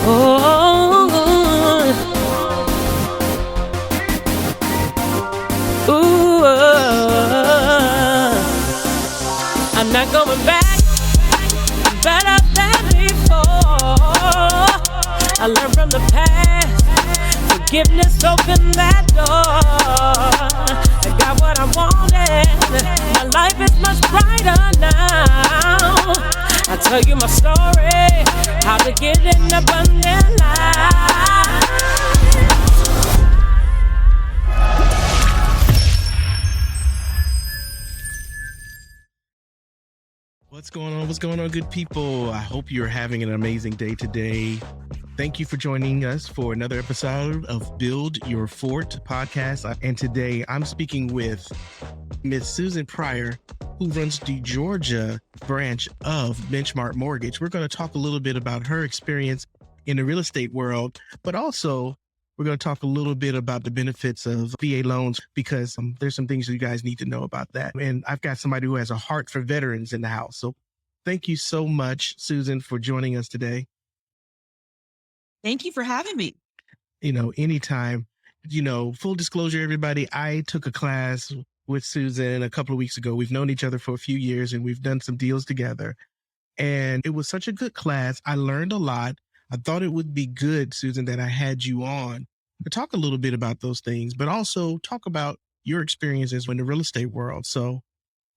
Oh, ooh, I'm not going back, better than before. I learned from the past, forgiveness opened that door. I got what I wanted, my life is much brighter now. I tell you my story, how to get an abundant life. What's going on? What's going on, good people? I hope you're having an amazing day today. Thank you for joining us for another episode of Build Your Fort podcast. And today I'm speaking with Miss Susan Pryor, who runs the Georgia branch of Benchmark Mortgage. We're going to talk a little bit about her experience in the real estate world, but also we're going to talk a little bit about the benefits of VA loans because there's some things you guys need to know about that. And I've got somebody who has a heart for veterans in the house. So thank you so much, Susan, for joining us today. Thank you for having me. Anytime. Full disclosure, everybody, I took a class with Susan a couple of weeks ago. We've known each other for a few years and we've done some deals together. And it was such a good class. I learned a lot. I thought it would be good, Susan, that I had you on to talk a little bit about those things, but also talk about your experiences in the real estate world. So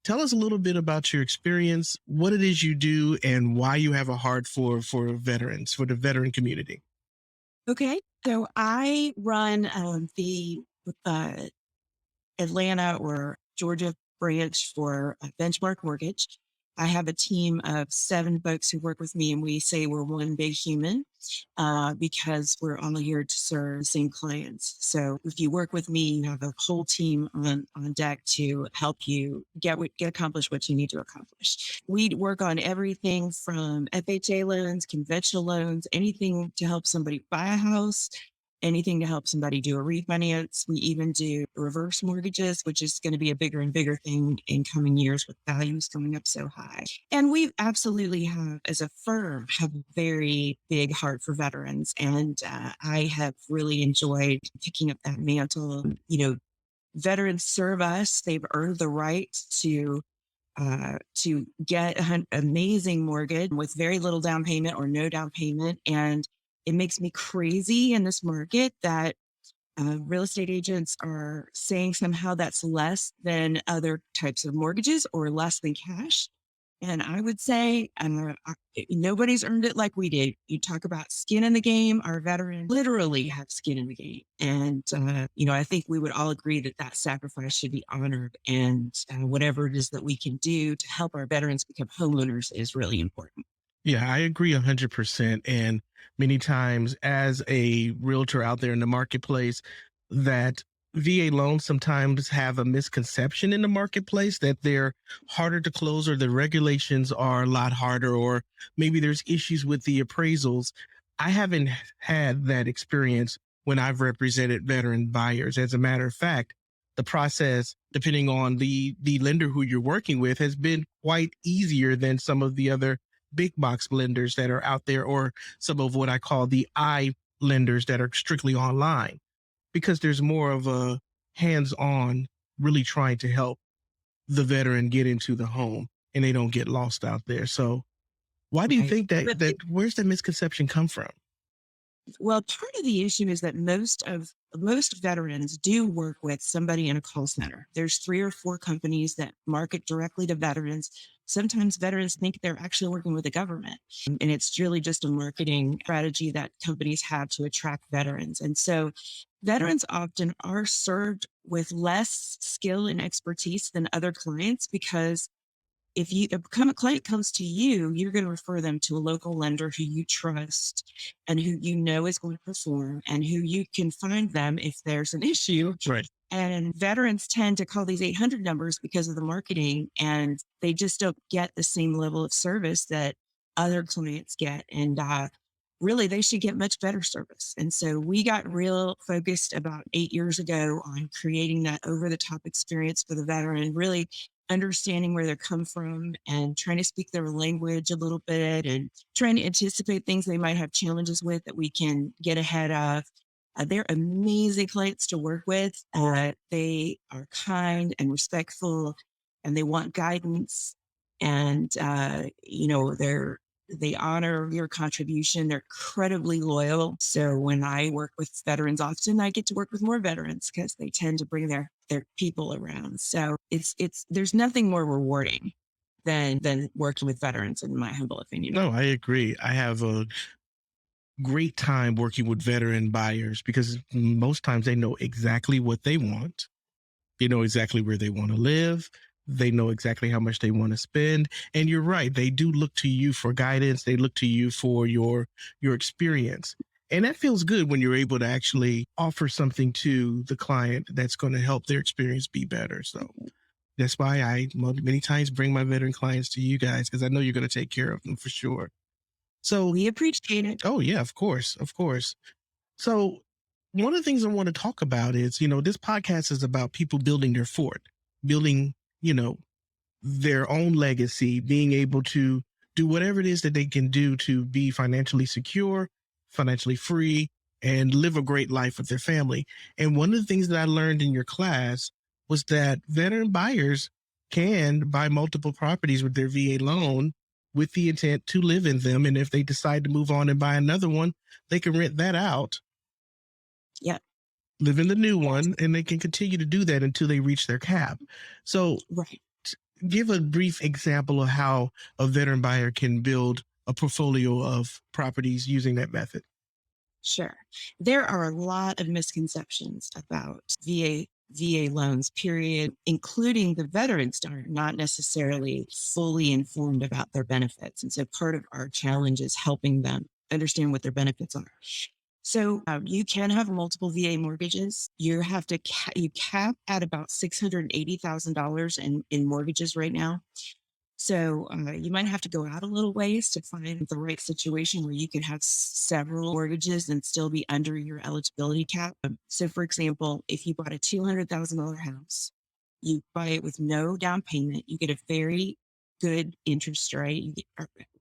tell us a little bit about your experience, what it is you do, and why you have a heart for veterans, for the veteran community. Okay. So I run the Atlanta or Georgia branch for Benchmark Mortgage. I have a team of 7 folks who work with me, and we say we're one big human because we're only here to serve the same clients. So if you work with me, you have a whole team on deck to help you get accomplished what you need to accomplish. We work on everything from FHA loans, conventional loans, anything to help somebody buy a house, anything to help somebody do a refinance. We even do reverse mortgages, which is going to be a bigger and bigger thing in coming years with values going up so high. And we absolutely have, as a firm, have a very big heart for veterans. And I have really enjoyed picking up that mantle. Veterans serve us. They've earned the right to get an amazing mortgage with very little down payment or no down payment. And it makes me crazy in this market that real estate agents are saying somehow that's less than other types of mortgages or less than cash. And I would say nobody's earned it like we did. You talk about skin in the game. Our veterans literally have skin in the game. And, I think we would all agree that that sacrifice should be honored. And whatever it is that we can do to help our veterans become homeowners is really important. Yeah, I agree 100%. And many times as a realtor out there in the marketplace, that VA loans sometimes have a misconception in the marketplace that they're harder to close or the regulations are a lot harder, or maybe there's issues with the appraisals. I haven't had that experience when I've represented veteran buyers. As a matter of fact, the process, depending on the lender who you're working with, has been quite easier than some of the other big box lenders that are out there, or some of what I call the I lenders that are strictly online, because there's more of a hands-on, really trying to help the veteran get into the home and they don't get lost out there. So why do you think that where's the misconception come from? Well, part of the issue is that most veterans do work with somebody in a call center. There's 3 or 4 companies that market directly to veterans. Sometimes veterans think they're actually working with the government, and it's really just a marketing strategy that companies have to attract veterans. And so veterans often are served with less skill and expertise than other clients, because if a client comes to you, you're going to refer them to a local lender who you trust and who you know is going to perform and who you can find them if there's an issue. Right. And veterans tend to call these 800 numbers because of the marketing, and they just don't get the same level of service that other clients get. And really, they should get much better service. And so we got real focused about 8 years ago on creating that over the top experience for the veteran, really understanding where they come from and trying to speak their language a little bit and trying to anticipate things they might have challenges with that we can get ahead of. They're amazing clients to work with. They are kind and respectful, and they want guidance. And they honor your contribution. They're incredibly loyal. So when I work with veterans, often I get to work with more veterans because they tend to bring their people around. So it's there's nothing more rewarding than working with veterans, in my humble opinion. No, I agree. I have a great time working with veteran buyers because most times they know exactly what they want. They know exactly where they want to live. They know exactly how much they want to spend. And you're right. They do look to you for guidance. They look to you for your experience. And that feels good when you're able to actually offer something to the client that's going to help their experience be better. So that's why I many times bring my veteran clients to you guys, because I know you're going to take care of them for sure. So, We appreciate it. oh yeah, of course, of course. So one of the things I want to talk about is, this podcast is about people building their fort, building, their own legacy, being able to do whatever it is that they can do to be financially secure, financially free, and live a great life with their family. And one of the things that I learned in your class was that veteran buyers can buy multiple properties with their VA loan with the intent to live in them. And if they decide to move on and buy another one, they can rent that out, Yeah, live in the new one, and they can continue to do that until they reach their cap. So right. give a brief example of how a veteran buyer can build a portfolio of properties using that method. Sure. There are a lot of misconceptions about VA loans, period, including the veterans are not necessarily fully informed about their benefits. And so part of our challenge is helping them understand what their benefits are. So you can have multiple VA mortgages. You have to you cap at about $680,000 in mortgages right now. So you might have to go out a little ways to find the right situation where you can have several mortgages and still be under your eligibility cap. So, for example, if you bought a $200,000 house, you buy it with no down payment, you get a very good interest rate.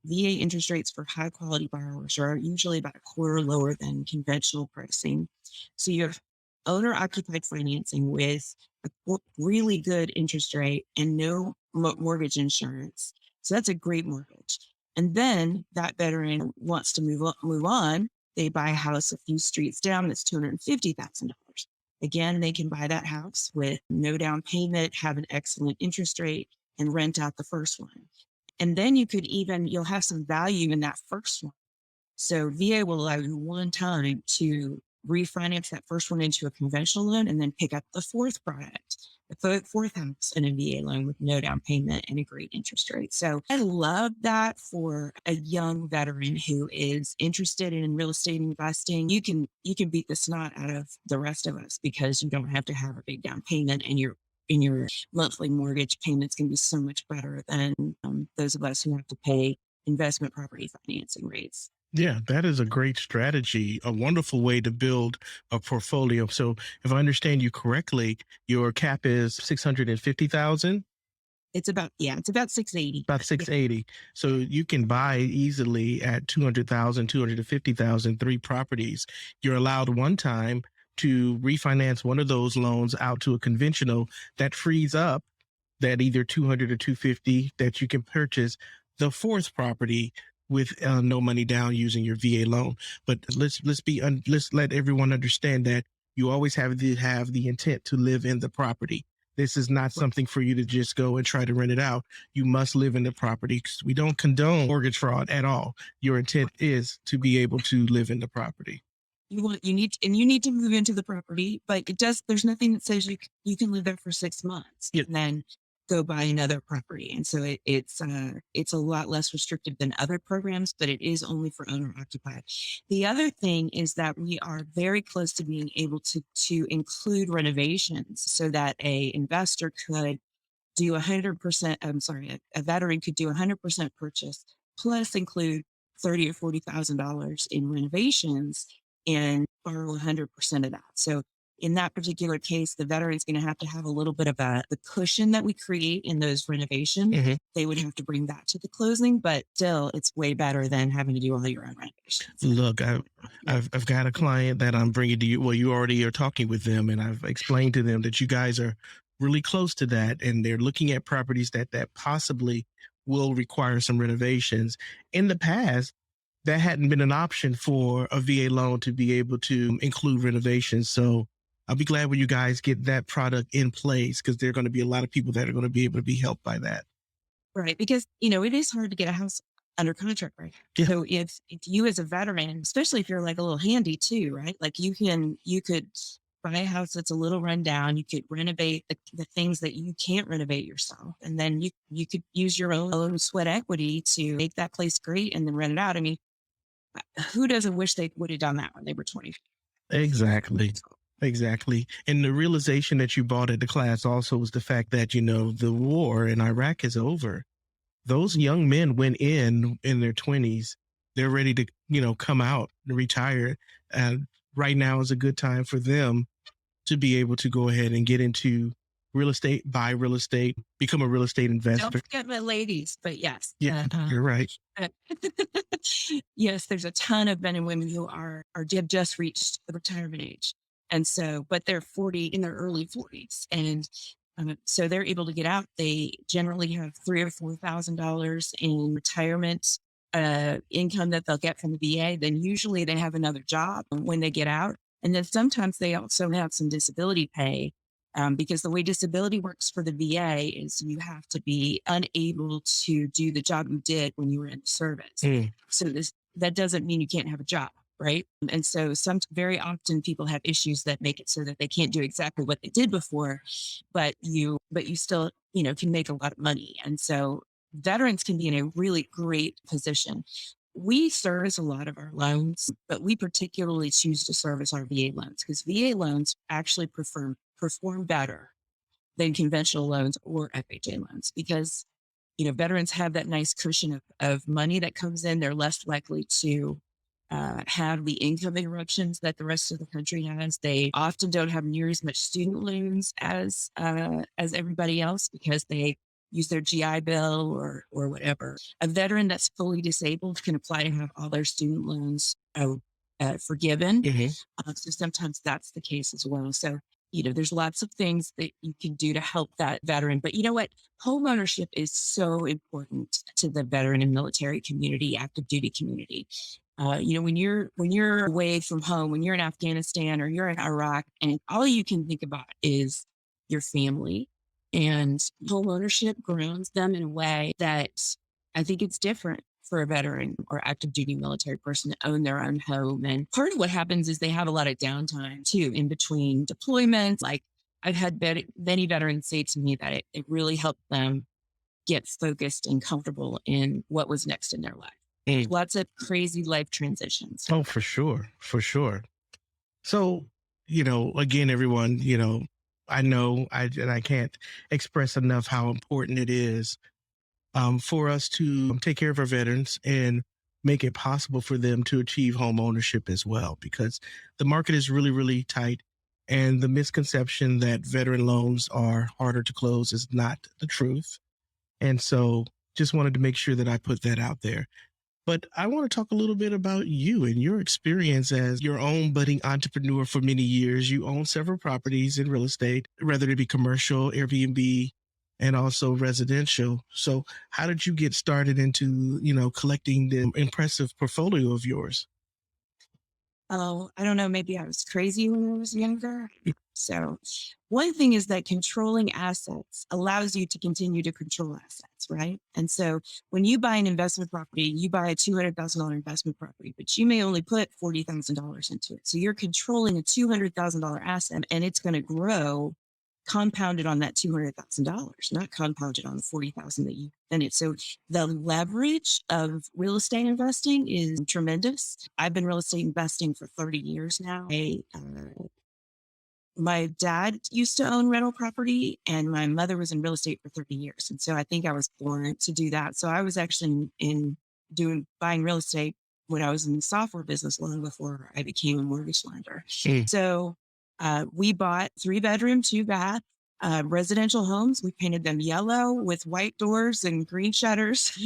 VA interest rates for high quality borrowers are usually about a quarter lower than conventional pricing. So you have owner occupied financing with a really good interest rate and no mortgage insurance. So that's a great mortgage. And then that veteran wants to move on. They buy a house a few streets down that's $250,000. Again, they can buy that house with no down payment, have an excellent interest rate, and rent out the first one. And then you'll have some value in that first one. So VA will allow you one time to refinance that first one into a conventional loan and then pick up the fourth product, the fourth house in a VA loan with no down payment and a great interest rate. So I love that for a young veteran who is interested in real estate investing. You can beat the snot out of the rest of us because you don't have to have a big down payment, and your monthly mortgage payments can be so much better than those of us who have to pay investment property financing rates. Yeah, that is a great strategy, a wonderful way to build a portfolio. So if I understand you correctly, your cap is 650,000, It's about 680. about 680. So you can buy easily at 200,000, 250,000, 3 properties. You're allowed one time to refinance one of those loans out to a conventional that frees up that either 200 or 250 that you can purchase the fourth property with no money down using your VA loan. But let's let everyone understand that you always have the intent to live in the property. This is not something for you to just go and try to rent it out. You must live in the property. We don't condone mortgage fraud at all. Your intent is to be able to live in the property. You need to move into the property, but there's nothing that says you can live there for 6 months Yep. and then go buy another property. And so it's a lot less restrictive than other programs, but it is only for owner occupied. The other thing is that we are very close to being able to include renovations so that a investor could do 100%. A veteran could do 100% purchase plus include $30,000 or $40,000 in renovations and borrow 100% of that. So in that particular case, the veteran's going to have a little bit of the cushion that we create in those renovations. Mhm. They would have to bring that to the closing, but still, it's way better than having to do all your own renovations. Look, I've got a client that I'm bringing to you. Well, you already are talking with them, and I've explained to them that you guys are really close to that, and they're looking at properties that possibly will require some renovations. In the past, that hadn't been an option for a VA loan to be able to include renovations. So I'll be glad when you guys get that product in place, because there are going to be a lot of people that are going to be able to be helped by that. Right. Because, it is hard to get a house under contract, right? Yeah. So if you as a veteran, especially if you're like a little handy too, right? Like you could buy a house that's a little run down. You could renovate the things that you can't renovate yourself. And then you could use your own sweat equity to make that place great and then rent it out. I mean, who doesn't wish they would have done that when they were 20? Exactly. Exactly. And the realization that you brought at the class also was the fact that, the war in Iraq is over. Those young men went in their 20s. They're ready to, come out and retire. And right now is a good time for them to be able to go ahead and get into real estate, buy real estate, become a real estate investor. Don't forget my ladies, but yes. Yeah, you're right. Yes, there's a ton of men and women who have just reached the retirement age. And so, but they're in their early 40s. And so they're able to get out. They generally have $3,000 or $4,000 in retirement income that they'll get from the VA. Then usually they have another job when they get out. And then sometimes they also have some disability pay. Because the way disability works for the VA is you have to be unable to do the job you did when you were in the service. So that doesn't mean you can't have a job, right? And so very often people have issues that make it so that they can't do exactly what they did before, but you still, can make a lot of money. And so veterans can be in a really great position. We service a lot of our loans, but we particularly choose to service our VA loans because VA loans actually perform better than conventional loans or FHA loans because, veterans have that nice cushion of money that comes in. They're less likely to have the income interruptions that the rest of the country has. They often don't have near as much student loans as everybody else because they use their GI Bill or whatever. A veteran that's fully disabled can apply to have all their student loans forgiven. So sometimes that's the case as well. So, there's lots of things that you can do to help that veteran. But you know what? Home ownership is so important to the veteran and military community, active duty community. When you're away from home, when you're in Afghanistan or you're in Iraq, and all you can think about is your family, and home ownership grounds them in a way that I think it's different for a veteran or active duty military person to own their own home. And part of what happens is they have a lot of downtime too in between deployments. Like I've had many veterans say to me that it really helped them get focused and comfortable in what was next in their life. Lots of crazy life transitions. Oh, for sure. For sure. So, again, everyone, I know I can't express enough how important it is for us to take care of our veterans and make it possible for them to achieve home ownership as well, because the market is really, really tight. And the misconception that veteran loans are harder to close is not the truth. And so just wanted to make sure that I put that out there. But I want to talk a little bit about you and your experience as your own budding entrepreneur for many years. You own several properties in real estate, whether it be commercial, Airbnb, and also residential. So how did you get started into, collecting the impressive portfolio of yours? Oh, I don't know. Maybe I was crazy when I was younger. So one thing is that controlling assets allows you to continue to control assets, right? And so when you buy an investment property, you buy a $200,000 investment property, but you may only put $40,000 into it. So you're controlling a $200,000 asset and it's going to grow compounded on that $200,000, not compounded on the 40,000 that you in it. So the leverage of real estate investing is tremendous. I've been real estate investing for 30 years now. My dad used to own rental property and my mother was in real estate for 30 years. And so I think I was born to do that. So I was actually buying real estate when I was in the software business long before I became a mortgage lender. So We bought 3-bedroom, 2-bath residential homes. We painted them yellow with white doors and green shutters.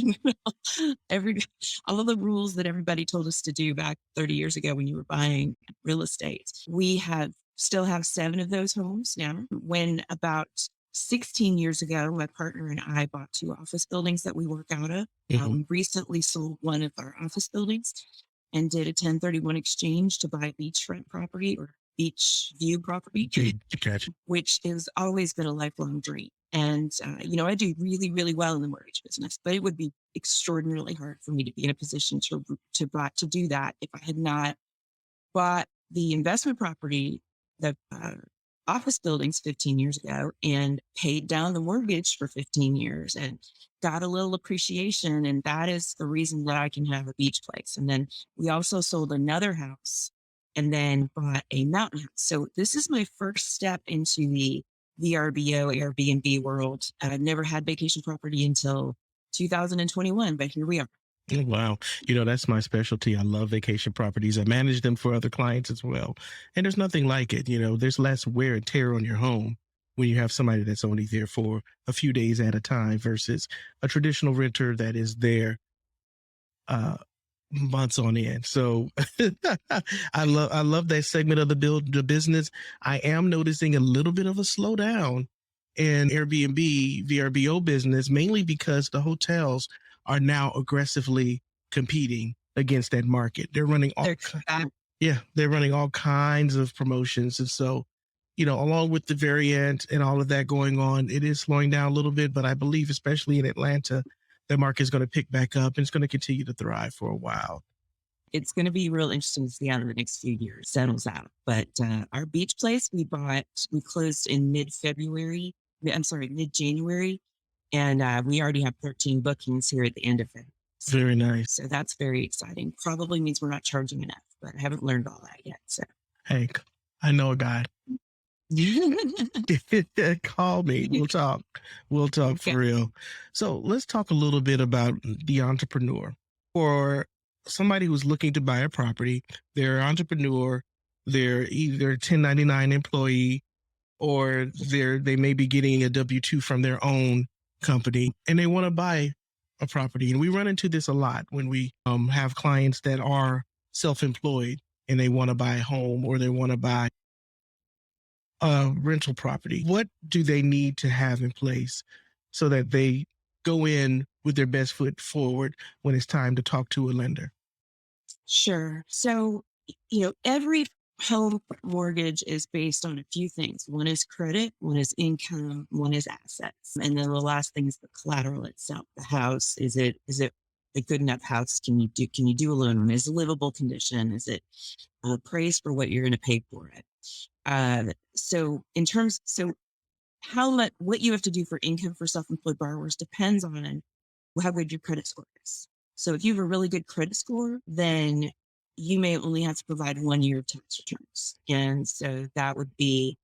Every all of the rules that everybody told us to do back 30 years ago when you were buying real estate. We have still have 7 of those homes now. When about 16 years ago, my partner and I bought 2 office buildings that we work out of. Mhm. We recently sold one of our office buildings and did a 1031 exchange to buy beachfront property or beach view property, Gotcha. which has always been a lifelong dream. And, I do really, really well in the mortgage business, but it would be extraordinarily hard for me to be in a position to do that if I had not bought the investment property, the office buildings 15 years ago and paid down the mortgage for 15 years and got a little appreciation. And that is the reason that I can have a beach place. And then we also sold another house and then bought a mountain house. So this is my first step into the VRBO Airbnb world. I've never had vacation property until 2021, but here we are. Oh, wow. That's my specialty. I love vacation properties. I manage them for other clients as well. And there's nothing like it. There's less wear and tear on your home when you have somebody that's only there for a few days at a time versus a traditional renter that is there months on end. So I love that segment of the business. I am noticing a little bit of a slowdown in Airbnb VRBO business, mainly because the hotels are now aggressively competing against that market. They're running all they're running all kinds of promotions. And so, along with the variant and all of that going on, it is slowing down a little bit, but I believe especially in Atlanta, the market is going to pick back up and it's going to continue to thrive for a while. It's going to be real interesting to see how the next few years settles out. But our beach place we closed in mid-January. And we already have 13 bookings here at the end of it. Very nice. So that's very exciting. Probably means we're not charging enough, but I haven't learned all that yet. So Hey, I know a guy. Call me. We'll talk. We'll talk for real. So let's talk a little bit about the entrepreneur. For somebody who's looking to buy a property, they're an entrepreneur, they're either 1099 employee, or they may be getting a W-2 from their own company and they want to buy a property. And we run into this a lot when we have clients that are self-employed and they want to buy a home or they want to buy a rental property. What do they need to have in place so that they go in with their best foot forward when it's time to talk to a lender? Sure. So, every home mortgage is based on a few things. One is credit, one is income, one is assets. And then the last thing is the collateral itself. The house, is it a good enough house? Can you do a loan on it? Is it a livable condition? Is it appraised for what you're going to pay for it? What you have to do for income for self-employed borrowers depends on how good your credit score is. So if you have a really good credit score, then you may only have to provide 1 year of tax returns. And so that would be,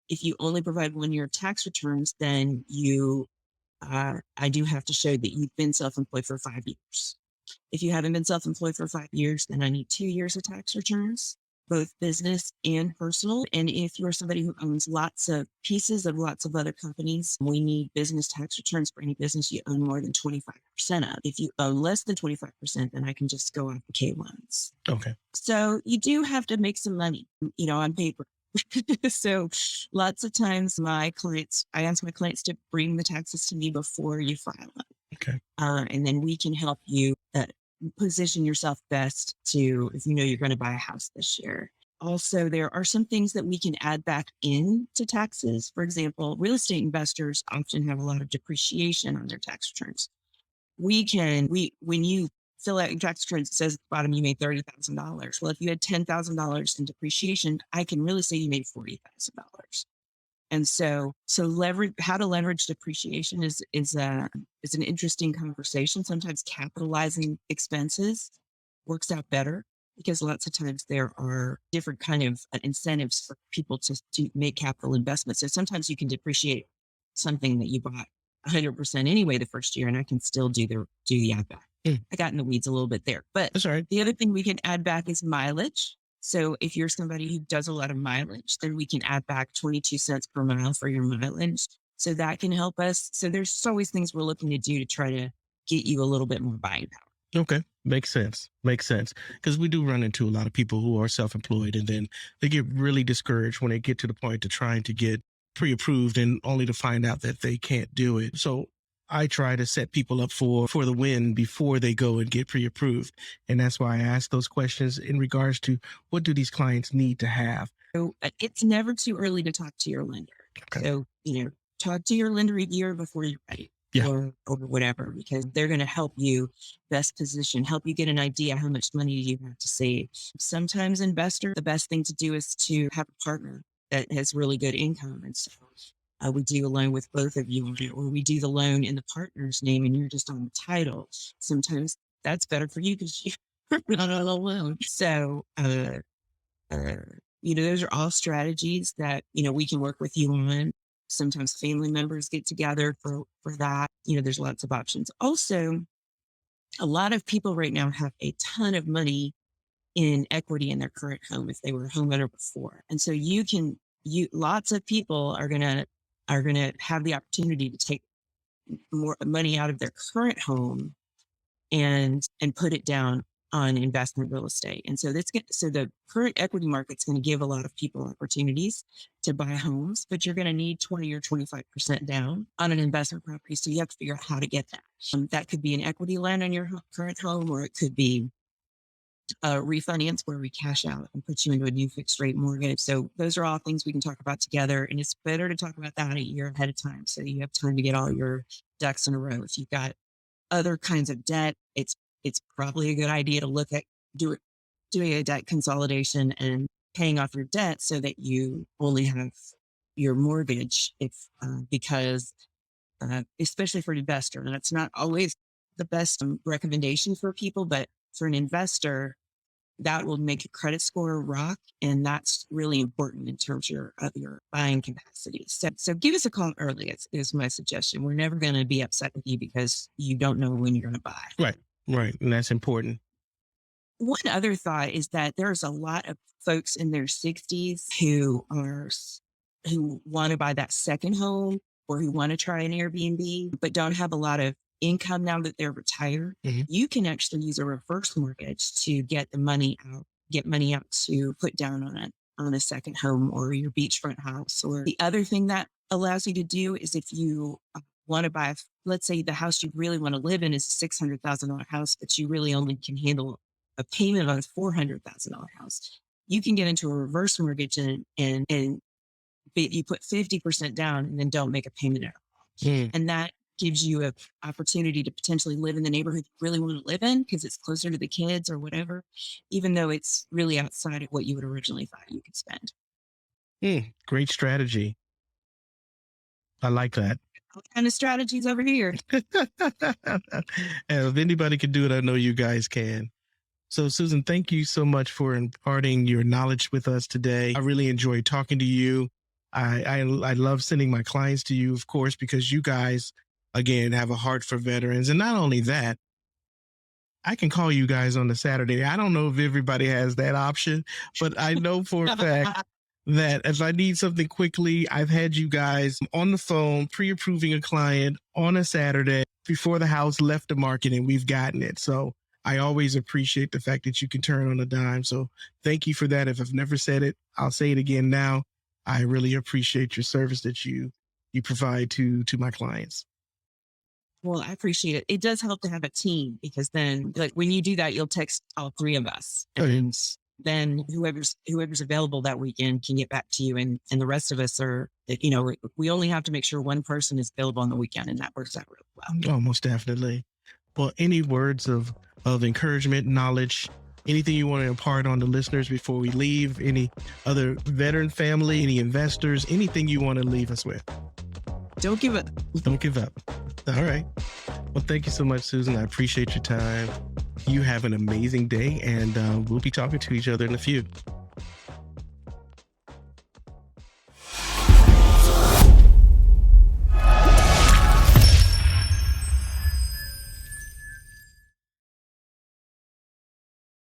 if you only provide 1 year of tax returns, then I do have to show that you've been self-employed for 5 years. If you haven't been self-employed for 5 years, then I need 2 years of tax returns, both business and personal. And if you're somebody who owns lots of pieces of lots of other companies, we need business tax returns for any business you own more than 25% of. If you own less than 25%, then I can just go off the K1s. Okay. So you do have to make some money, on paper. So lots of times I ask my clients to bring the taxes to me before you file them. Okay. And then we can help you position yourself best if you're going to buy a house this year. Also, there are some things that we can add back into taxes. For example, real estate investors often have a lot of depreciation on their tax returns. When you fill out your tax returns, it says at the bottom you made $30,000. Well, if you had $10,000 in depreciation, I can really say you made $40,000. And so how to leverage depreciation is an interesting conversation. Sometimes capitalizing expenses works out better because lots of times there are different kind of incentives for people to make capital investments. So sometimes you can depreciate something that you bought 100% anyway the first year, and I can still do the add back. I got in the weeds a little bit there, but That's all right. the other thing we can add back is mileage. So if you're somebody who does a lot of mileage, then we can add back 22 cents per mile for your mileage. So that can help us. So there's just always things we're looking to do to try to get you a little bit more buying power. Okay. Makes sense. Makes sense. Because we do run into a lot of people who are self-employed and then they get really discouraged when they get to the point of trying to get pre-approved and only to find out that they can't do it. So I try to set people up for the win before they go and get pre-approved. And that's why I ask those questions in regards to what do these clients need to have. So it's never too early to talk to your lender. Okay. So, talk to your lender a year before you're ready. Yeah. Or whatever, because they're going to help you best position, help you get an idea how much money you have to save. Sometimes investor, the best thing to do is to have a partner that has really good income. And so we do a loan with both of you, or we do the loan in the partner's name and you're just on the title. Sometimes that's better for you because you're not on a loan. So, those are all strategies that, we can work with you on. Sometimes family members get together for that. There's lots of options. Also, a lot of people right now have a ton of money in equity in their current home if they were a homeowner before. And so lots of people are gonna have the opportunity to take more money out of their current home and put it down on investment real estate. And so the current equity market's going to give a lot of people opportunities to buy homes, but you're going to need 20 or 25% down on an investment property. So you have to figure out how to get that. That could be an equity line on your current home, or it could be a refinance where we cash out and put you into a new fixed rate mortgage. So those are all things we can talk about together. And it's better to talk about that a year ahead of time, so you have time to get all your ducks in a row. If you've got other kinds of debt, it's probably a good idea to look at doing a debt consolidation and paying off your debt so that you only have your mortgage because especially for an investor, and that's not always the best recommendation for people, but for an investor, that will make your credit score rock. And that's really important in terms of your buying capacity. So give us a call early is my suggestion. We're never going to be upset with you because you don't know when you're going to buy. Right. And that's important. One other thought is that there's a lot of folks in their 60s who want to buy that second home, or who want to try an Airbnb, but don't have a lot of income now that they're retired. Mm-hmm. You can actually use a reverse mortgage to get money out to put down on a second home or your beachfront house. Or the other thing that allows you to do is if you want to buy, let's say the house you really want to live in is a $600,000 house, but you really only can handle a payment on a $400,000 house. You can get into a reverse mortgage and you put 50% down and then don't make a payment at all. And that gives you an opportunity to potentially live in the neighborhood you really want to live in because it's closer to the kids or whatever, even though it's really outside of what you would originally thought you could spend. Great strategy. I like that. All kind of strategies over here. And if anybody can do it, I know you guys can. So Susan, thank you so much for imparting your knowledge with us today. I really enjoyed talking to you. I love sending my clients to you, of course, because you guys, again, have a heart for veterans. And not only that, I can call you guys on a Saturday. I don't know if everybody has that option, but I know for a fact that if I need something quickly, I've had you guys on the phone pre-approving a client on a Saturday before the house left the market, and we've gotten it. So I always appreciate the fact that you can turn on a dime. So thank you for that. If I've never said it, I'll say it again now. I really appreciate your service that you provide to my clients. Well, I appreciate it. It does help to have a team, because then, like, when you do that, you'll text all three of us, and then whoever's available that weekend can get back to you, and the rest of us are, we only have to make sure one person is available on the weekend, and that works out really well. Oh, most definitely. Well, any words of encouragement, knowledge, anything you want to impart on the listeners before we leave? Any other veteran family, any investors, anything you want to leave us with? Don't give up. Don't give up. All right. Well, thank you so much, Susan. I appreciate your time. You have an amazing day, and we'll be talking to each other in a few.